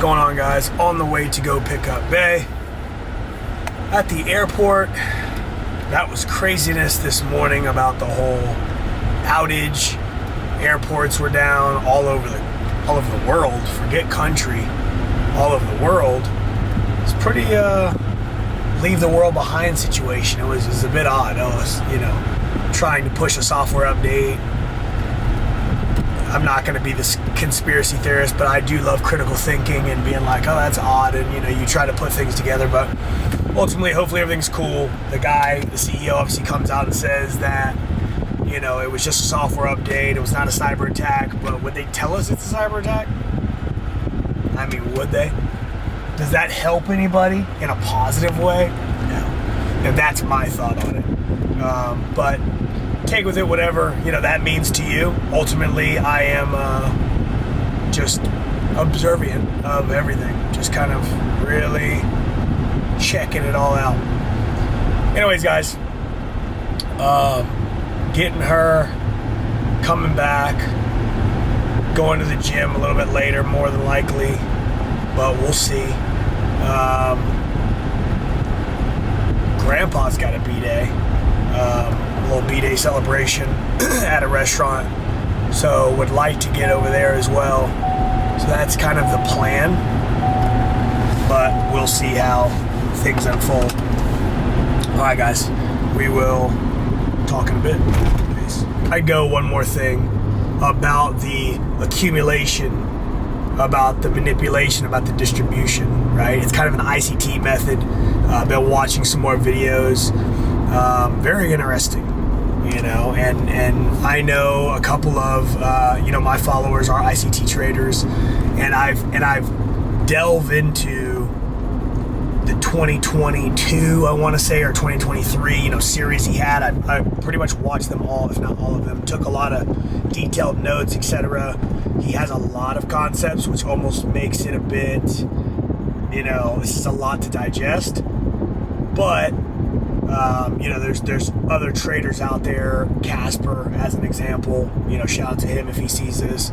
Going on, guys? On the way to go pick up Bay at the airport. That was craziness this morning about the whole outage. Airports were down all over the world. Forget country, all over the world. It's pretty leave the world behind situation. It was a bit odd. I was trying to push a software update. I'm not going to be this conspiracy theorist, but I do love critical thinking and being like, oh, that's odd, and you try to put things together, but ultimately, hopefully everything's cool. The guy, the CEO, obviously comes out and says that, it was just a software update, it was not a cyber attack, but would they tell us it's a cyber attack? I mean, would they? Does that help anybody in a positive way? No. And that's my thought on it. But take with it whatever that means to you. Ultimately, I am just observant of everything, just kind of really checking it all out. Anyways, guys, getting her, coming back, going to the gym a little bit later, more than likely, but we'll see. Grandpa's got a B-Day. A little B-Day celebration at a restaurant, so would like to get over there as well. So that's kind of the plan, but we'll see how things unfold. All right, guys, we will talk in a bit. Peace. I go one more thing about the accumulation, about the manipulation, about the distribution, right? It's kind of an ICT method. I've been watching some more videos. Very interesting, and I know a couple of my followers are ICT traders, and I've delved into the 2022, I want to say, or 2023 series he had. I pretty much watched them all, if not all of them. Took a lot of detailed notes, etc. He has a lot of concepts, which almost makes it a bit, this is a lot to digest, but there's other traders out there, Casper as an example, shout out to him if he sees this,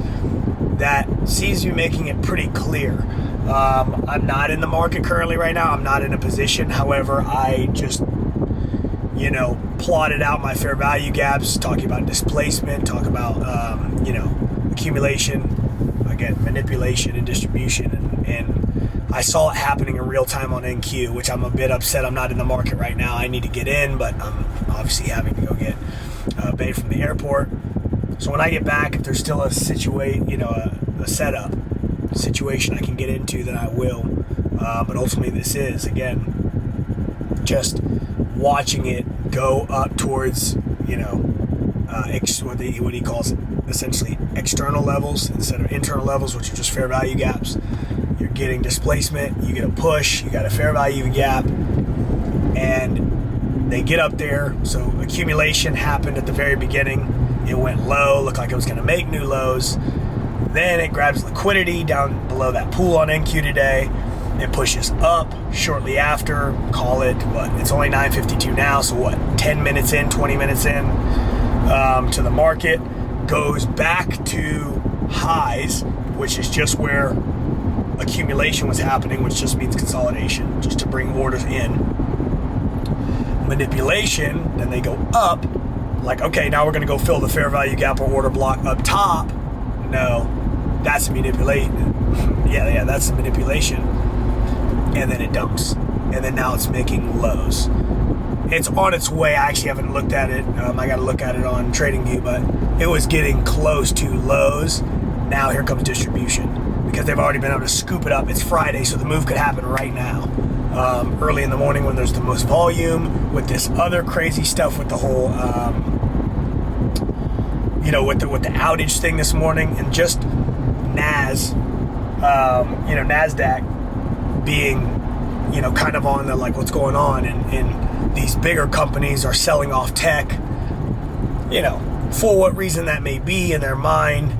that sees you making it pretty clear. I'm not in the market currently right now. I'm not in a position. However, I just, plotted out my fair value gaps, talking about displacement, talk about, accumulation, again, manipulation and distribution, and I saw it happening in real time on NQ, which I'm a bit upset I'm not in the market right now. I need to get in, but I'm obviously having to go get Bay from the airport. So when I get back, if there's still a a setup situation I can get into, then I will. But ultimately, this is, again, just watching it go up towards, what he calls essentially external levels instead of internal levels, which are just fair value gaps. You're getting displacement, you get a push, you got a fair value gap, and they get up there. So accumulation happened at the very beginning. It went low, looked like it was going to make new lows. Then it grabs liquidity down below that pool on NQ today. It pushes up shortly after, call it, it's only 9:52 now, so 10 minutes in, 20 minutes in to the market, goes back to highs, which is just where accumulation was happening, which just means consolidation, just to bring orders in. Manipulation, then they go up, like, okay, now we're going to go fill the fair value gap or order block up top. No, that's manipulation. yeah, that's the manipulation. And then it dumps. And then now it's making lows. It's on its way. I actually haven't looked at it. I got to look at it on TradingView, but it was getting close to lows. Now here comes distribution, because they've already been able to scoop it up. It's Friday, so the move could happen right now. Early in the morning when there's the most volume, with this other crazy stuff with the whole, with the outage thing this morning, and just NASDAQ being, kind of on the, like, what's going on, and these bigger companies are selling off tech, for what reason that may be in their mind,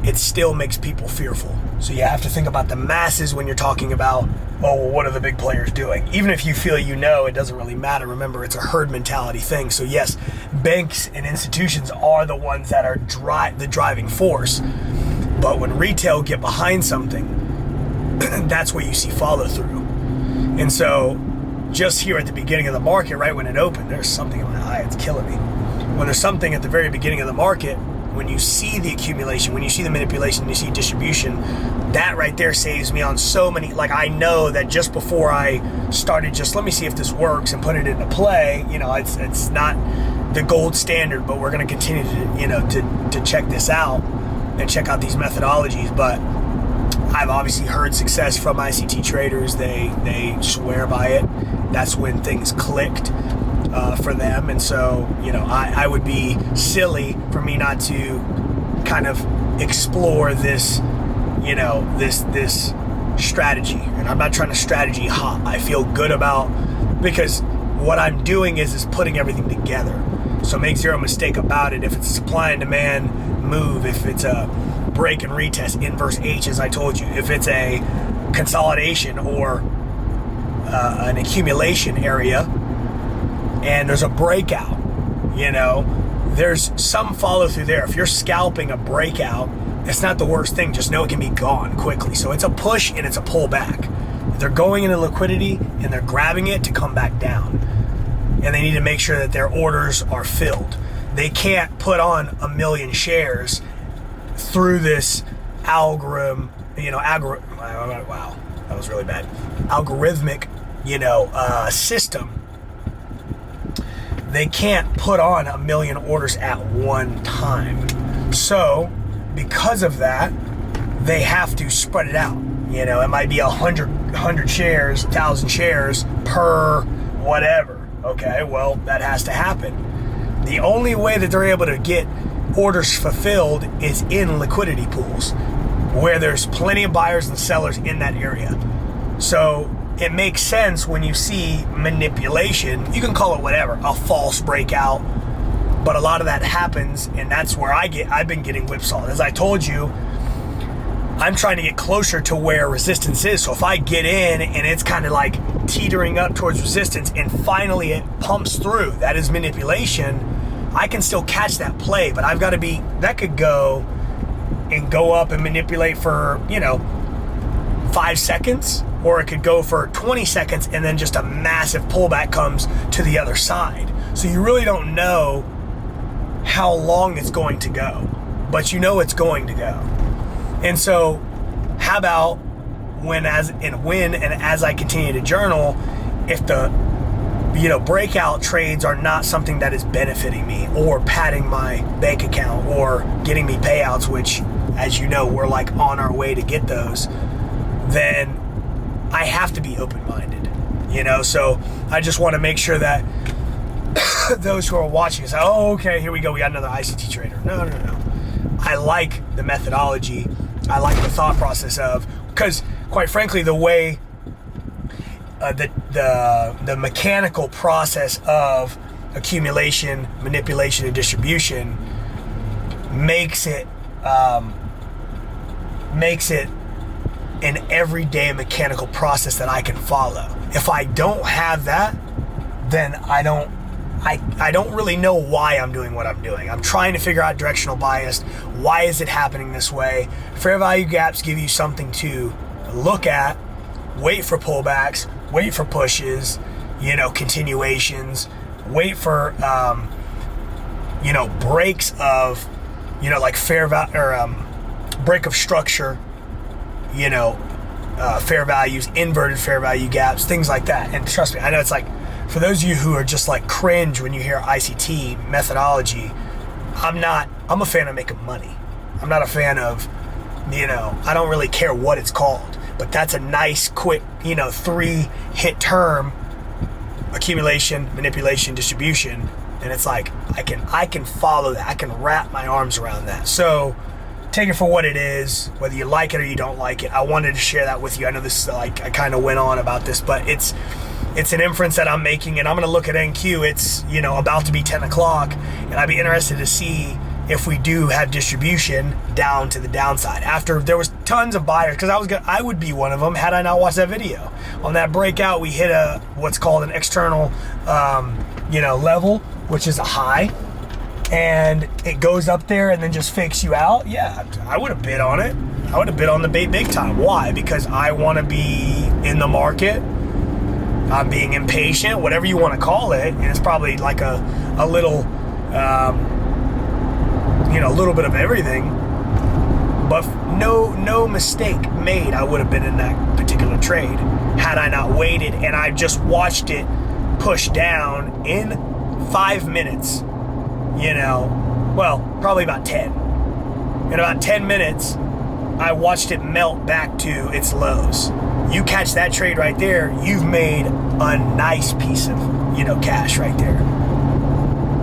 it still makes people fearful. So you have to think about the masses when you're talking about, oh, well, what are the big players doing? Even if you feel it doesn't really matter. Remember, it's a herd mentality thing. So yes, banks and institutions are the ones that are the driving force. But when retail get behind something, that's where you see follow through. And so just here at the beginning of the market, right when it opened, there's something in my eye, it's killing me. When there's something at the very beginning of the market, when you see the accumulation, when you see the manipulation, you see distribution, that right there saves me on so many. Like, I know that just before I started, just let me see if this works and put it into play, you know, it's not the gold standard, but we're going to continue to, you know, to check this out and check out these methodologies. But I've obviously heard success from ICT traders. They swear by it. That's when things clicked for them. And so, you know, I would be silly for me not to kind of explore this, you know, this strategy. And I'm not trying to strategy hop. I feel good about, because what I'm doing is putting everything together. So make zero mistake about it. If it's a supply and demand move, if it's a break and retest, inverse H, as I told you, if it's a consolidation or an accumulation area and there's a breakout, you know, there's some follow through there. If you're scalping a breakout, it's not the worst thing. Just know it can be gone quickly. So it's a push and it's a pullback. They're going into liquidity and they're grabbing it to come back down. And they need to make sure that their orders are filled. They can't put on 1 million shares through this algorithm, you know, wow, that was really bad. Algorithmic, you know, system. They can't put on 1 million orders at one time. So because of that, they have to spread it out. You know, it might be 100 shares, 1,000 shares per whatever. Okay, well, that has to happen. The only way that they're able to get orders fulfilled is in liquidity pools, where there's plenty of buyers and sellers in that area. So it makes sense when you see manipulation, you can call it whatever, a false breakout, but a lot of that happens, and that's where I've been getting whipsawed. As I told you, I'm trying to get closer to where resistance is. So if I get in and it's kind of like teetering up towards resistance and finally it pumps through, that is manipulation. I can still catch that play, but I've got to be, that could go and go up and manipulate for, you know, 5 seconds, or it could go for 20 seconds and then just a massive pullback comes to the other side. So you really don't know how long it's going to go, but you know it's going to go. And so how about when and as I continue to journal, if the, you know, breakout trades are not something that is benefiting me or padding my bank account or getting me payouts, which, as you know, we're like on our way to get those, then I have to be open-minded, you know? So I just want to make sure that those who are watching say, oh, okay, here we go, we got another ICT trader. No. I like the methodology. I like the thought process of, because quite frankly, the way the mechanical process of accumulation, manipulation, and distribution makes it an everyday mechanical process that I can follow. If I don't have that, then I don't really know why I'm doing what I'm doing. I'm trying to figure out directional bias. Why is it happening this way? Fair value gaps give you something to look at, wait for pullbacks, wait for pushes, you know, continuations, wait for, you know, breaks of, you know, like fair value or break of structure, you know, fair values, inverted fair value gaps, things like that. And trust me, I know it's like, for those of you who are just like cringe when you hear ICT methodology, I'm a fan of making money. I'm not a fan of, you know, I don't really care what it's called, but that's a nice, quick, you know, 3-hit term: accumulation, manipulation, distribution. And it's like, I can follow that. I can wrap my arms around that. So take it for what it is, whether you like it or you don't like it. I wanted to share that with you. I know this is like, I kind of went on about this, but it's an inference that I'm making, and I'm going to look at NQ. It's, you know, about to be 10 o'clock, and I'd be interested to see if we do have distribution down to the downside. After there was tons of buyers, because I would be one of them had I not watched that video. On that breakout, we hit what's called an external, you know, level, which is a high, and it goes up there and then just fakes you out, yeah, I would have bid on it. I would have bid on the bait big time. Why? Because I want to be in the market. I'm being impatient, whatever you want to call it. And it's probably like a little, a little bit of everything. But no mistake made, I would have been in that particular trade had I not waited, and I just watched it push down in 5 minutes. Probably about 10. In about 10 minutes, I watched it melt back to its lows. You catch that trade right there, you've made a nice piece of, cash right there.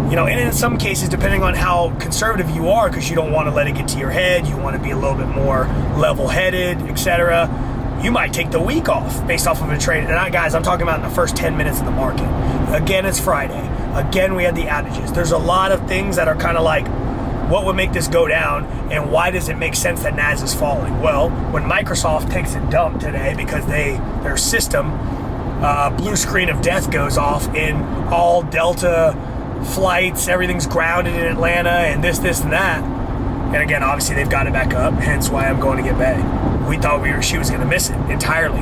And in some cases, depending on how conservative you are, because you don't want to let it get to your head, you want to be a little bit more level-headed, etc., you might take the week off based off of a trade. And guys, I'm talking about in the first 10 minutes of the market. Again, it's Friday. Again, we had the outages. There's a lot of things that are kind of like, what would make this go down, and why does it make sense that NAS is falling? Well, when Microsoft takes a dump today because their system, blue screen of death goes off in all Delta flights, everything's grounded in Atlanta, and this, and that. And again, obviously they've got it back up, hence why I'm going to get Bay. We thought she was going to miss it entirely.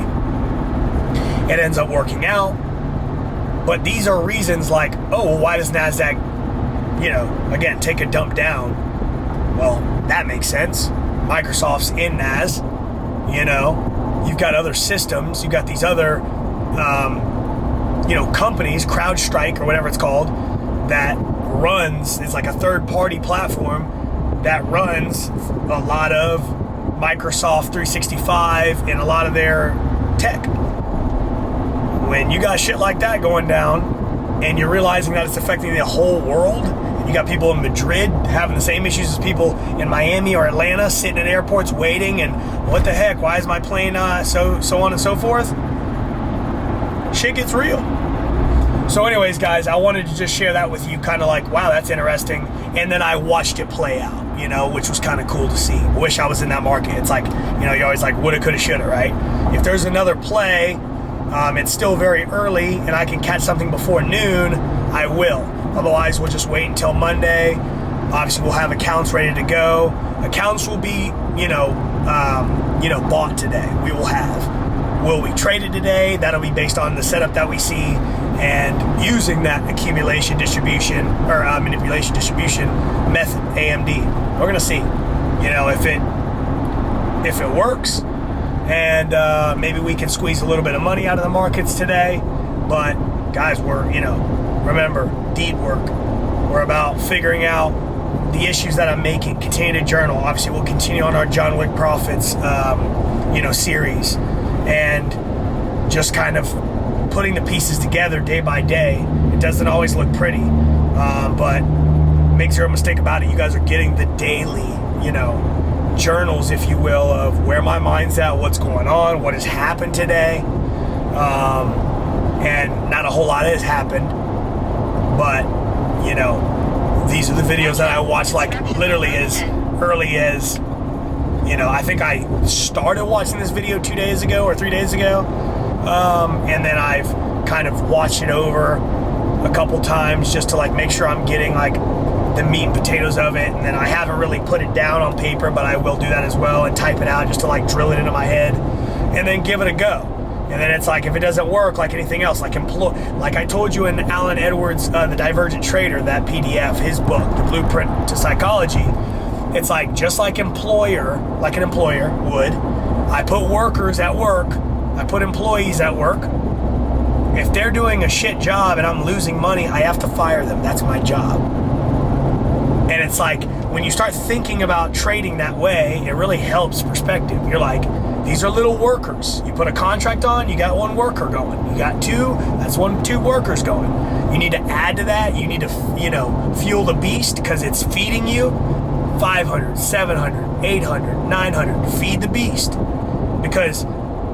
It ends up working out. But these are reasons like, why does NASDAQ, again, take a dump down? Well, that makes sense. Microsoft's in NAS, you've got other systems, you've got these other, companies, CrowdStrike or whatever it's called, that runs, it's like a third-party platform that runs a lot of Microsoft 365 and a lot of their tech. When you got shit like that going down and you're realizing that it's affecting the whole world, you got people in Madrid having the same issues as people in Miami or Atlanta sitting at airports waiting, and what the heck, why is my plane so on and so forth? Shit gets real. So anyways, guys, I wanted to just share that with you, kind of like, wow, that's interesting. And then I watched it play out, which was kind of cool to see. Wish I was in that market. It's like, you're always like, woulda, coulda, shoulda, right? If there's another play, it's still very early, and I can catch something before noon, I will. Otherwise, we'll just wait until Monday. Obviously, we'll have accounts ready to go. Accounts will be, bought today. We will have. Will we trade it today? That'll be based on the setup that we see and using that accumulation distribution or manipulation distribution method, AMD. We're gonna see, if it works, and maybe we can squeeze a little bit of money out of the markets today. But guys, we're remember, deed work. We're about figuring out the issues that I'm making. Continue to journal. Obviously, we'll continue on our John Wick Profits, series, and just kind of putting the pieces together day by day. It doesn't always look pretty, but make zero mistake about it. You guys are getting the daily, journals, if you will, of where my mind's at, what's going on, what has happened today, and not a whole lot has happened, but these are the videos that I watch, like literally as early as, I think I started watching this video 2 days ago or 3 days ago, and then I've kind of watched it over a couple times just to like make sure I'm getting like the meat and potatoes of it. And then I haven't really put it down on paper, but I will do that as well and type it out just to like drill it into my head and then give it a go. And then it's like, if it doesn't work, like anything else, like I told you in Alan Edwards, The Divergent Trader, that PDF, his book, The Blueprint to Psychology, it's like, just like an employer would, I put workers at work, I put employees at work. If they're doing a shit job and I'm losing money, I have to fire them. That's my job. And it's like, when you start thinking about trading that way, it really helps perspective. You're like, these are little workers. You put a contract on, you got one worker going. You got two, that's two workers going. You need to add to that. You need to, fuel the beast because it's feeding you. 500, 700, 800, 900, feed the beast.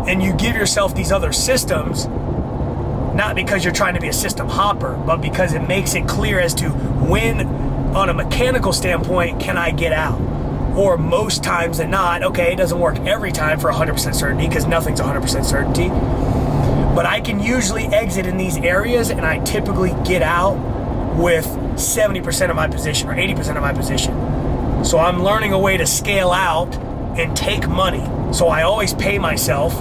And you give yourself these other systems, not because you're trying to be a system hopper, but because it makes it clear as to when, on a mechanical standpoint, can I get out? Or most times than not, okay, it doesn't work every time for 100% certainty because nothing's 100% certainty, but I can usually exit in these areas, and I typically get out with 70% of my position or 80% of my position. So I'm learning a way to scale out and take money. So I always pay myself,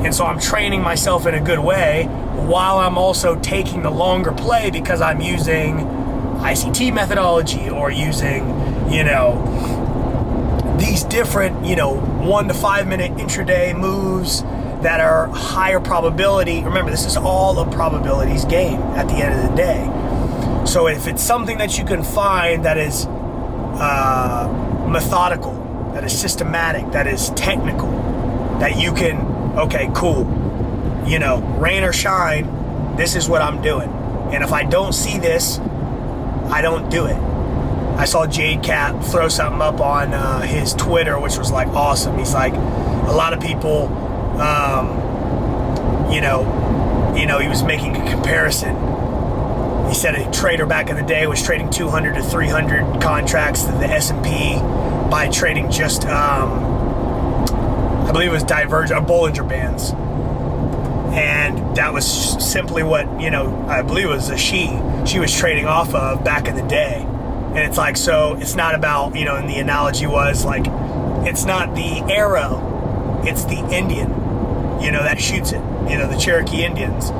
and so I'm training myself in a good way while I'm also taking the longer play because I'm using ICT methodology or using, these different, 1 to 5 minute intraday moves that are higher probability. Remember, this is all a probabilities game at the end of the day. So if it's something that you can find that is methodical, that is systematic, that is technical, that you can, okay, cool, rain or shine, this is what I'm doing. And if I don't see this, I don't do it. I saw Jade Cap throw something up on his Twitter, which was like awesome. He's like, a lot of people, he was making a comparison. He said a trader back in the day was trading 200 to 300 contracts to the S&P by trading just, I believe it was Divergent, Bollinger Bands. And that was simply what, I believe it was she was trading off of back in the day. And it's like, so it's not about, and the analogy was like, it's not the arrow, it's the Indian, that shoots it, the Cherokee Indians.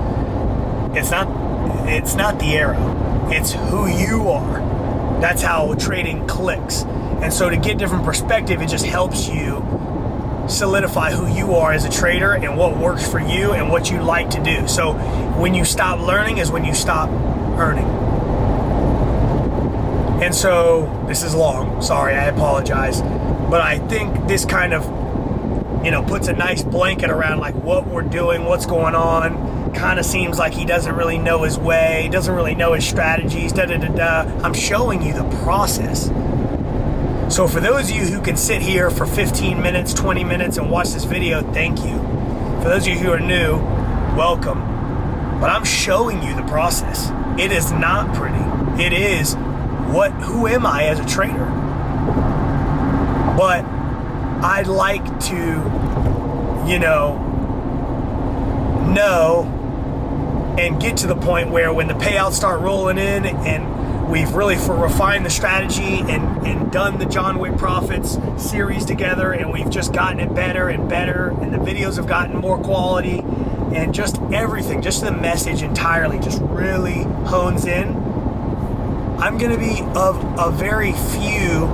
It's not the arrow, it's who you are. That's how trading clicks. And so to get different perspective, it just helps you solidify who you are as a trader and what works for you and what you like to do. So when you stop learning is when you stop earning. And so this is long, sorry, I apologize, but I think this kind of, puts a nice blanket around like what we're doing, what's going on. Kind of seems like he doesn't really know his way, doesn't really know his strategies, I'm showing you the process. So for those of you who can sit here for 15 minutes, 20 minutes and watch this video, thank you. For those of you who are new, welcome. But I'm showing you the process. It is not pretty. It is who am I as a trader? But I'd like to, know and get to the point where when the payouts start rolling in and we've really refined the strategy and done the John Wick Profits series together and we've just gotten it better and better and the videos have gotten more quality and just everything, just the message entirely just really hones in, I'm going to be of a very few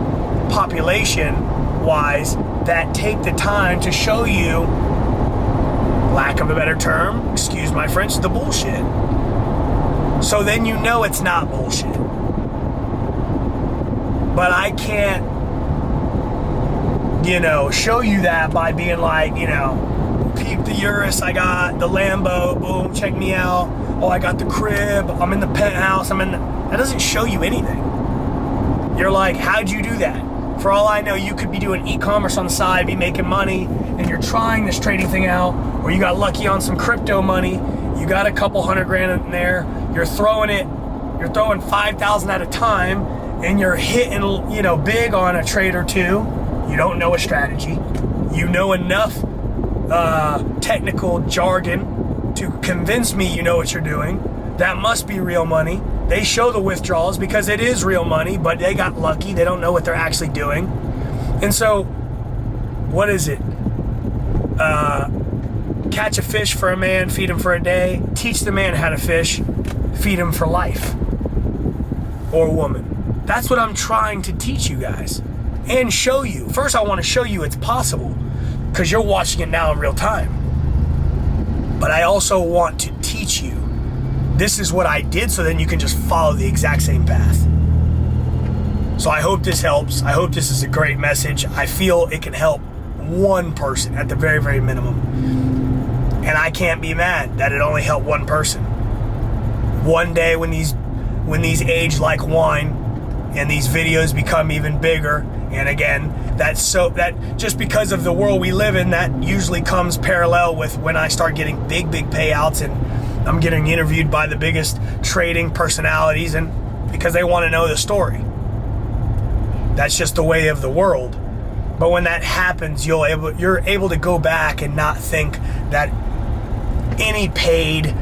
population-wise that take the time to show you, lack of a better term, excuse my French, the bullshit. So then it's not bullshit. But I can't, show you that by being like, peep the Urus, I got the Lambo, boom, check me out. Oh, I got the crib, I'm in the penthouse, that doesn't show you anything. You're like, how'd you do that? For all I know, you could be doing e-commerce on the side, be making money, and you're trying this trading thing out, or you got lucky on some crypto money, you got a couple $100,000 in there, you're throwing 5,000 at a time, and you're hitting, big on a trade or two. You don't know a strategy. You know enough technical jargon to convince me you know what you're doing. That must be real money. They show the withdrawals because it is real money, but they got lucky. They don't know what they're actually doing. And so, what is it? Catch a fish for a man, feed him for a day. Teach the man how to fish, feed him for life. Or woman. That's what I'm trying to teach you guys. And show you. First, I want to show you it's possible. Because you're watching it now in real time. But I also want to teach you. This is what I did, so then you can just follow the exact same path. So I hope this helps. I hope this is a great message. I feel it can help one person at the very, very minimum. And I can't be mad that it only helped one person. One day when these age like wine and these videos become even bigger, and again, that just because of the world we live in, that usually comes parallel with when I start getting big payouts and I'm getting interviewed by the biggest trading personalities, and because they want to know the story. That's just the way of the world. But when that happens, you're able to go back and not think that any paid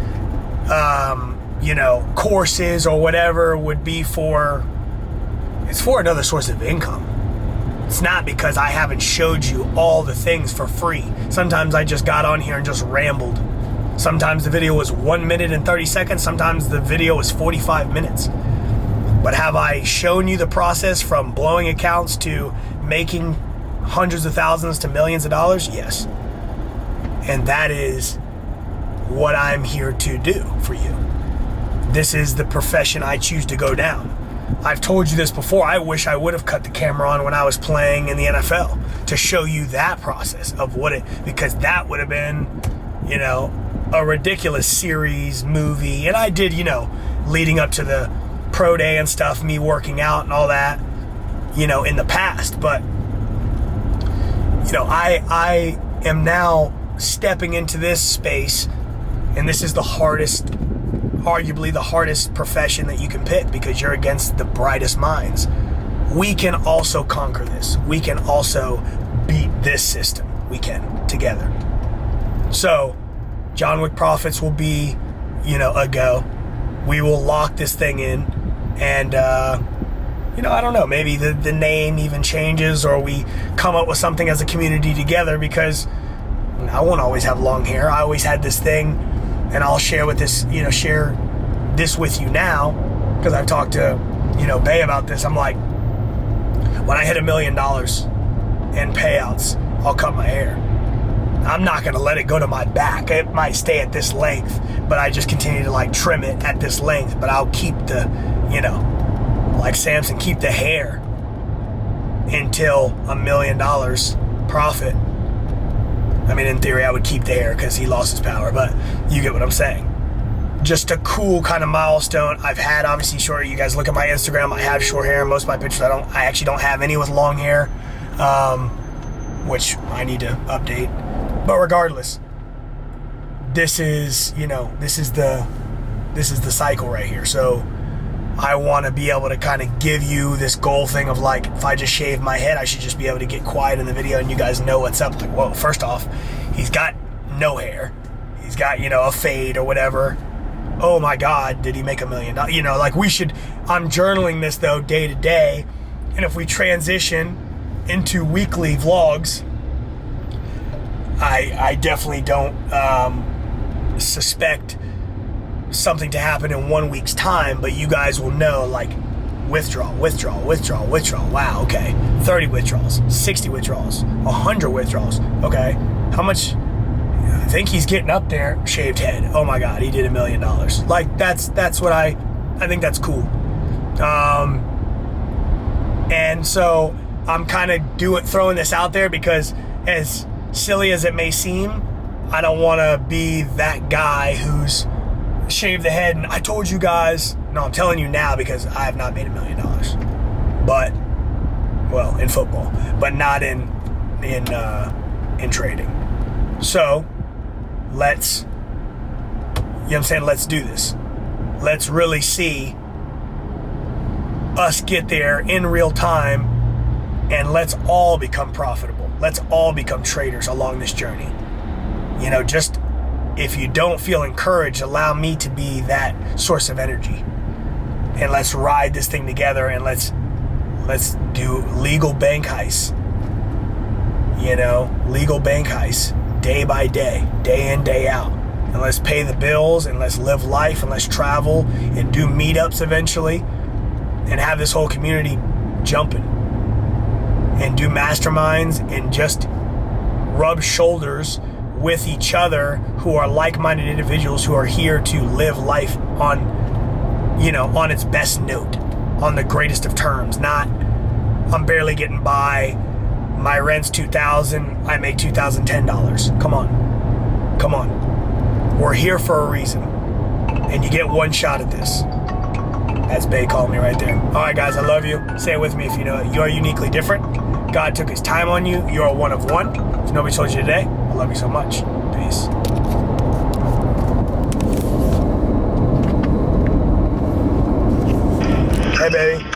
courses or whatever would be it's for another source of income. It's not because I haven't showed you all the things for free. Sometimes I just got on here and just rambled. Sometimes the video was 1 minute and 30 seconds. Sometimes the video was 45 minutes. But have I shown you the process from blowing accounts to making hundreds of thousands to millions of dollars? Yes. And that is what I'm here to do for you. This is the profession I choose to go down. I've told you this before. I wish I would have cut the camera on when I was playing in the NFL to show you that process of because that would have been, a ridiculous series, movie. And I did, leading up to the pro day and stuff, me working out and all that, in the past. But, I am now stepping into this space, and this is arguably the hardest profession that you can pick because you're against the brightest minds. We can also conquer this. We can also beat this system. We can, together. So, John Wick Profits will be, a go. We will lock this thing in, and, I don't know, maybe the name even changes, or we come up with something as a community together, because I won't always have long hair. I always had this thing, and I'll share this with you now, because I've talked to, Bay about this. I'm like, when I hit $1 million in payouts, I'll cut my hair. I'm not going to let it go to my back. It might stay at this length, but I just continue to trim it at this length, but I'll keep the, like Samson, keep the hair until $1 million profit. I mean, in theory, I would keep the hair because he lost his power, but you get what I'm saying. Just a cool kind of milestone. I've had, obviously, short. You guys look at my Instagram, I have short hair. Most of my pictures, I actually don't have any with long hair, which I need to update. But regardless, this is the cycle right here. So I want to be able to kind of give you this goal thing of if I just shave my head, I should just be able to get quiet in the video and you guys know what's up. Well, first off, he's got no hair. He's got, a fade or whatever. Oh my God, did he make $1 million? I'm journaling this though day to day. And if we transition into weekly vlogs, I definitely don't suspect something to happen in 1 week's time, but you guys will know, withdrawal. Wow, okay. 30 withdrawals, 60 withdrawals, 100 withdrawals. Okay. How much? I think he's getting up there. Shaved head. Oh my God, he did $1 million. That's what I think that's cool. And so I'm kind of throwing this out there because, as silly as it may seem, I don't want to be that guy who's shaved the head and I told you guys. No, I'm telling you now because I have not made $1 million. But, well, in football, but not in trading. So let's do this. Let's really see us get there in real time, and let's all become profitable. Let's all become traders along this journey. Just if you don't feel encouraged, allow me to be that source of energy. And let's ride this thing together, and let's do legal bank heists. Legal bank heists day by day, day in, day out. And let's pay the bills, and let's live life, and let's travel and do meetups eventually, and have this whole community jumping. And do masterminds and just rub shoulders with each other who are like-minded individuals who are here to live life on its best note, on the greatest of terms. Not, I'm barely getting by, my rent's $2,000, I make $2,010. Come on. We're here for a reason. And you get one shot at this. That's Bay calling me right there. All right, guys, I love you. Say it with me if you know it. You're uniquely different. God took his time on you. You're a one of one. If nobody told you today, I love you so much. Peace. Hey, baby.